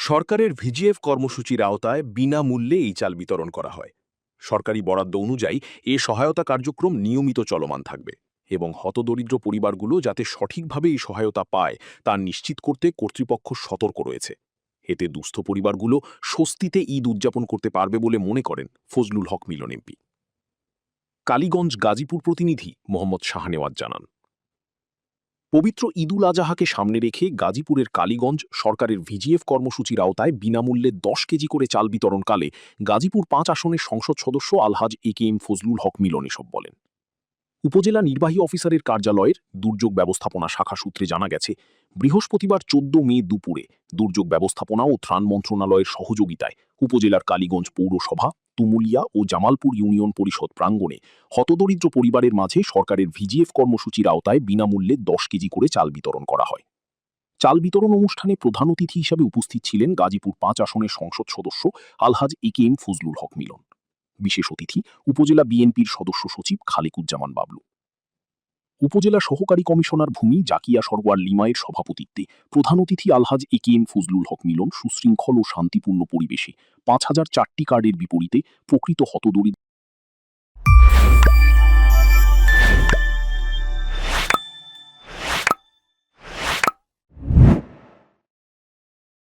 সরকারের ভিজিএফ কর্মসূচির আওতায় বিনামূল্যে এই চাল বিতরণ করা হয়। সরকারি বরাদ্দ অনুযায়ী এ সহায়তা কার্যক্রম নিয়মিত চলমান থাকবে এবং হতদরিদ্র পরিবারগুলো যাতে সঠিকভাবে এই সহায়তা পায় তা নিশ্চিত করতে কর্তৃপক্ষ সতর্ক রয়েছে। এতে দুস্থ পরিবারগুলো স্বস্তিতে ঈদ উদযাপন করতে পারবে বলে মনে করেন ফজলুল হক মিলন এমপি। কালীগঞ্জ গাজীপুর প্রতিনিধি মোহাম্মদ শাহনেওয়াজ জানান, পবিত্র ঈদুল আজহাকে সামনে রেখে গাজীপুরের কালীগঞ্জ সরকারের ভিজিএফ কর্মসূচির আওতায় বিনামূল্যে ১০ কেজি করে চাল বিতরণকালে গাজীপুর ৫ আসনের সংসদ সদস্য আলহাজ একেএম ফজলুল হক মিলন এসব বলেন। উপজেলা নির্বাহী অফিসারের কার্যালয়ের দুর্যোগ ব্যবস্থাপনা শাখা সূত্রে জানা গেছে, বৃহস্পতিবার ১৪ মে দুপুরে দুর্যোগ ব্যবস্থাপনা ও ত্রাণ মন্ত্রণালয়ের সহযোগিতায় উপজেলার কালীগঞ্জ পৌরসভা, তুমুলিয়া ও জামালপুর ইউনিয়ন পরিষদ প্রাঙ্গণে হতদরিদ্র পরিবারের মাঝে সরকারের ভিজিএফ কর্মসূচির আওতায় বিনামূল্যে ১০ কেজি করে চাল বিতরণ করা হয়। চাল বিতরণ অনুষ্ঠানে প্রধান অতিথি হিসেবে উপস্থিত ছিলেন গাজীপুর ৫ আসনের সংসদ সদস্য আলহাজ একেএম ফজলুল হক মিলন। বিশেষ অতিথি উপজেলা বিএনপির সদস্য সচিব খালেকুজ্জামান বাবলু। উপজেলা সহকারী কমিশনার ভূমি জাকিয়া সরওয়ার লিমায়ের সভাপতিত্বে প্রধান অতিথি আলহাজ একেএম ফজলুল হক মিলন সুশৃঙ্খল ও শান্তিপূর্ণ পরিবেশে ৫,০০০ চারটি কার্ডের বিপরীতে প্রকৃত হতদরিদ্র